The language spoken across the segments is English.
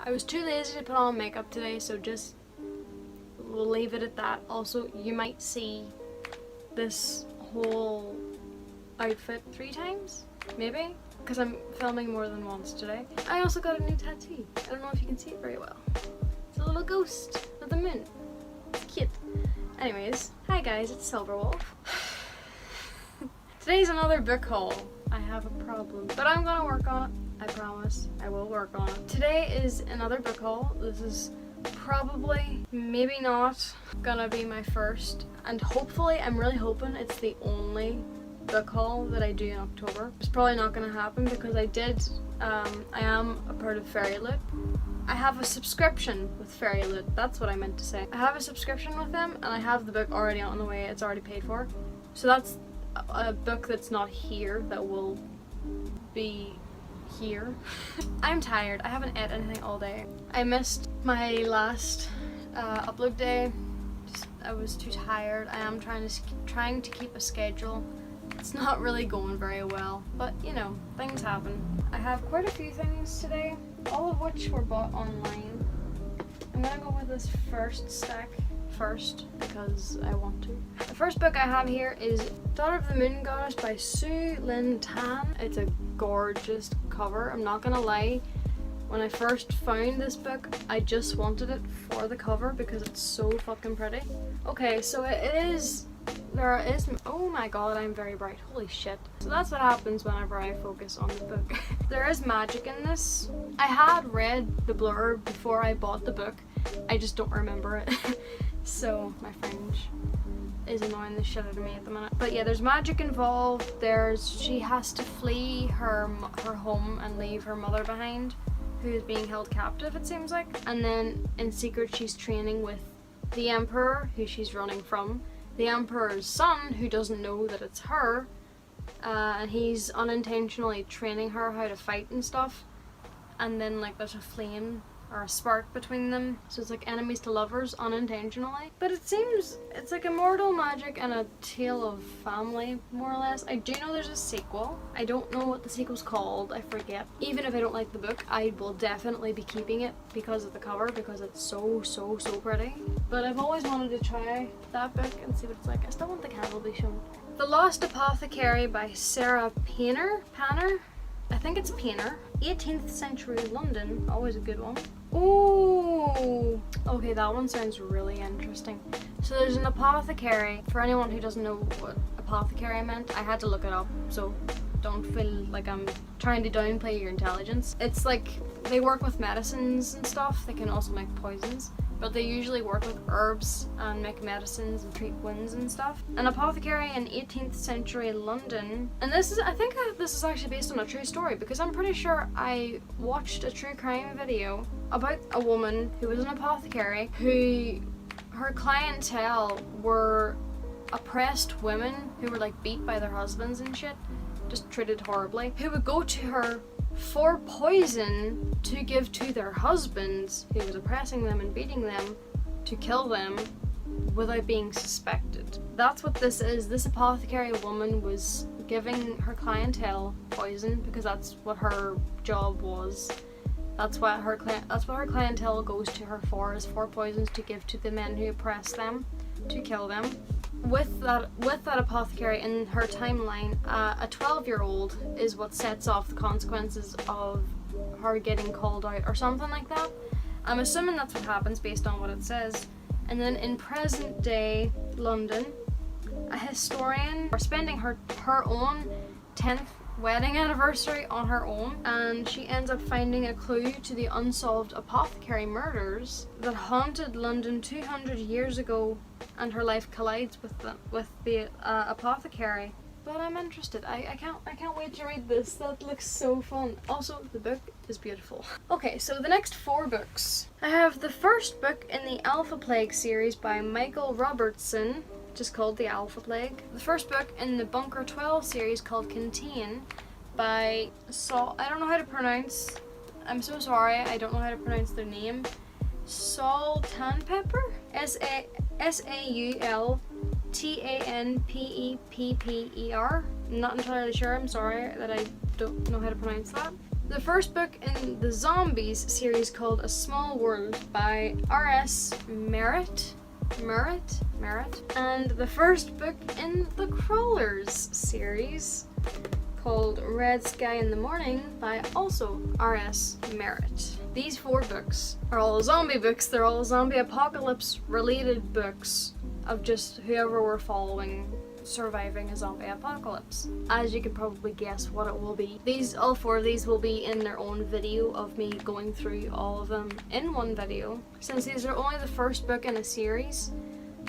I was too lazy to put on makeup today, so just we'll leave it at that. Also, you might see this whole outfit 3 times, maybe, because I'm filming more than once today. I also got a new tattoo. I don't know if you can see it very well. It's a little ghost of the moon. It's cute. Anyways, hi guys, it's Silverwolf. Today's another book haul. I have a problem, but I'm gonna work on it. I promise. I will work on it. Today is another book haul. This is probably, maybe not, gonna be my first, and hopefully, I'm really hoping it's the only book haul that I do in October. It's probably not gonna happen because I am a part of FairyLoot. I have a subscription with FairyLoot, that's what I meant to say. I have a subscription with them and I have the book already on the way, it's already paid for. So that's a book that's not here that will be here. I'm tired, I haven't ate anything all day. I missed my last upload day. I was too tired. I am trying to keep a schedule. It's not really going very well, but you know, things happen. I have quite a few things today, all of which were bought online. I'm gonna go with this first stack first because I want to. The first book I have here is Daughter of the Moon Goddess by Lynn. It's a gorgeous cover, I'm not gonna lie. When I first found this book, I just wanted it for the cover because it's so fucking pretty. Okay, so oh my god, I'm very bright, holy shit. So that's what happens whenever I focus on the book. There is magic in this. I had read the blurb before I bought the book, I just don't remember it. So my French is annoying the shit out of me at the minute. But yeah, there's magic involved. She has to flee her home and leave her mother behind, who is being held captive, it seems like. And then in secret she's training with the Emperor, who she's running from. The Emperor's son, who doesn't know that it's her, and he's unintentionally training her how to fight and stuff. And then like there's a flame or a spark between them, so it's like enemies to lovers unintentionally. But it seems it's like immortal magic and a tale of family, more or less. I do know there's a sequel. I don't know what the sequel's called, I forget. Even if I don't like the book, I will definitely be keeping it because of the cover, because it's so pretty. But I've always wanted to try that book and see what it's like. I still want the candle to be shown. The Lost Apothecary by Sarah Painter? I think it's Painter. 18th century London, always a good one. Ooh, okay, that one sounds really interesting. So there's an apothecary. For anyone who doesn't know what apothecary meant, I had to look it up, so don't feel like I'm trying to downplay your intelligence. It's like they work with medicines and stuff. They can also make poisons, but they usually work with herbs and make medicines and treat wounds and stuff. An apothecary in 18th century London, and I think this is actually based on a true story, because I'm pretty sure I watched a true crime video about a woman who was an apothecary who her clientele were oppressed women who were like beat by their husbands and shit, just treated horribly, who would go to her for poison to give to their husbands who was oppressing them and beating them, to kill them without being suspected. That's what this is. This apothecary woman was giving her clientele poison because that's what her job was. That's what her clientele goes to her for, is for poisons to give to the men who oppress them, to kill them. With that apothecary in her timeline, a 12-year-old is what sets off the consequences of her getting called out or something like that. I'm assuming that's what happens based on what it says. And then in present day London, a historian is spending her own 10th wedding anniversary on her own, and she ends up finding a clue to the unsolved apothecary murders that haunted London 200 years ago, and her life collides with the apothecary. But I'm interested. I can't wait to read this. That looks so fun. Also, the book is beautiful. Okay, so the next 4 books. I have the first book in the Alpha Plague series by Michael Robertson, just called The Alpha Plague. The first book in the Bunker 12 series called Contain by Saul. I don't know how to pronounce. I'm so sorry. I don't know how to pronounce their name. Saul Tanpepper? Saul Tanpepper. I'm not entirely sure. I'm sorry that I don't know how to pronounce that. The first book in the Zombies series called A Small World by R.S Merrit, and the first book in the Crawlerz series called Red Sky in the Morning by also R.S Merrit. These 4 books are all zombie books. They're all zombie apocalypse related books of just whoever we're following surviving a zombie apocalypse. As you can probably guess what it will be. All 4 of these will be in their own video of me going through all of them in one video. Since these are only the first book in a series,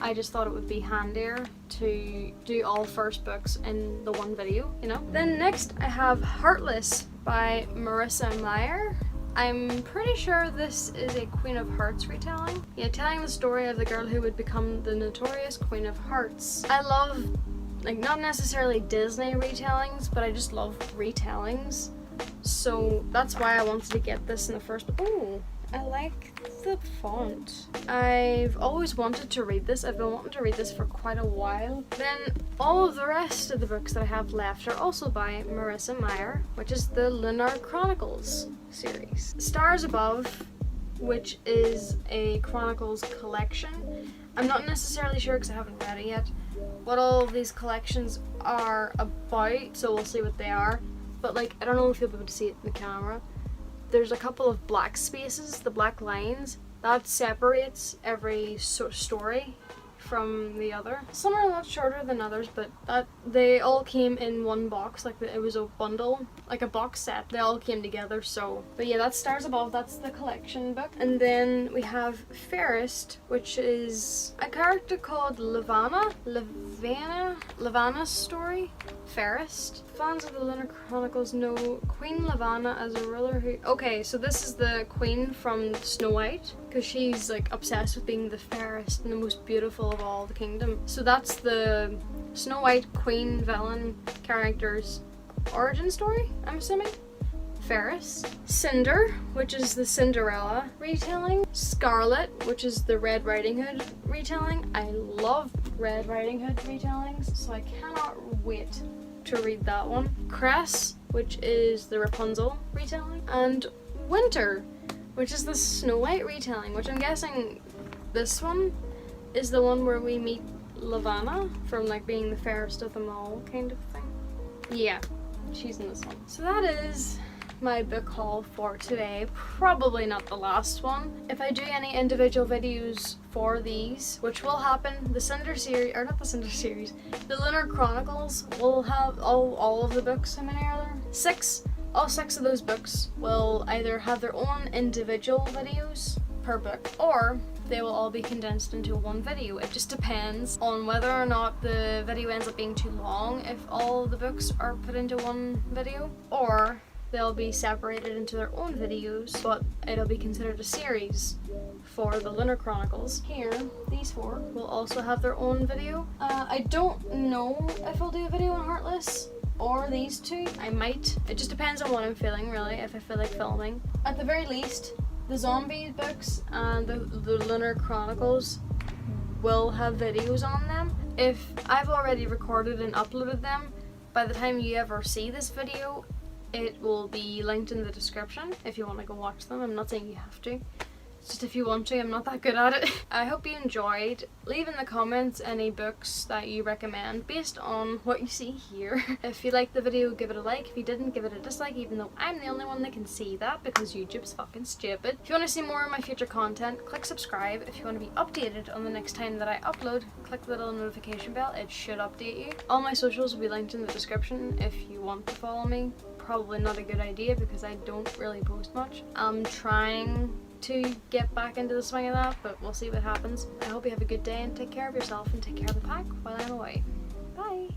I just thought it would be handier to do all first books in the one video, you know? Then next I have Heartless by Marissa and Meyer. I'm pretty sure this is a Queen of Hearts retelling. Yeah, telling the story of the girl who would become the notorious Queen of Hearts. I love, like, not necessarily Disney retellings, but I just love retellings. So that's why I wanted to get this in the first book. Ooh, I like the font. I've always wanted to read this. I've been wanting to read this for quite a while. Then all of the rest of the books that I have left are also by Marissa Meyer, which is the Lunar Chronicles series. Stars Above, which is a Chronicles collection. I'm not necessarily sure because I haven't read it yet what all of these collections are about, so we'll see what they are. But like, I don't know if you'll be able to see it in the camera. There's a couple of black spaces, the black lines, that separates every story from the other. Some are a lot shorter than others, but they all came in one box, like it was a bundle, like a box set. They all came together, so. But yeah, that's Stars Above, that's the collection book. And then we have Fairest, which is a character called Levana's story. Fairest. Fans of the Lunar Chronicles know Queen Levana as a ruler who... Okay, so this is the queen from Snow White, because she's like obsessed with being the fairest and the most beautiful of all the kingdom. So that's the Snow White queen villain character's origin story, I'm assuming. Fairest. Cinder, which is the Cinderella retelling. Scarlet, which is the Red Riding Hood retelling. I love Red Riding Hood retellings, so I cannot wait to read that one. Cress, which is the Rapunzel retelling. And Winter, which is the Snow White retelling, which I'm guessing this one is the one where we meet Levana from like being the fairest of them all kind of thing. Yeah, she's in this one. So that is my book haul for today. Probably not the last one. If I do any individual videos for these, which will happen, the Cinder series, or not the Cinder series, the Lunar Chronicles will have all of the books. How many are there? 6. All 6 of those books will either have their own individual videos per book, or they will all be condensed into one video. It just depends on whether or not the video ends up being too long if all the books are put into one video, or they'll be separated into their own videos, but it'll be considered a series for the Lunar Chronicles. Here, these 4 will also have their own video. I don't know if I'll do a video on Heartless or these 2. I might. It just depends on what I'm feeling, really, if I feel like filming. At the very least, the zombie books and the Lunar Chronicles will have videos on them. If I've already recorded and uploaded them, by the time you ever see this video, it will be linked in the description if you want to go watch them. I'm not saying you have to. It's just if you want to. I'm not that good at it. I hope you enjoyed. Leave in the comments any books that you recommend based on what you see here. If you liked the video, give it a like. If you didn't, give it a dislike, even though I'm the only one that can see that because YouTube's fucking stupid. If you want to see more of my future content, click subscribe. If you want to be updated on the next time that I upload, click the little notification bell. It should update you. All my socials will be linked in the description if you want to follow me. Probably not a good idea because I don't really post much. I'm trying to get back into the swing of that, but we'll see what happens. I hope you have a good day and take care of yourself and take care of the pack while I'm away. Bye!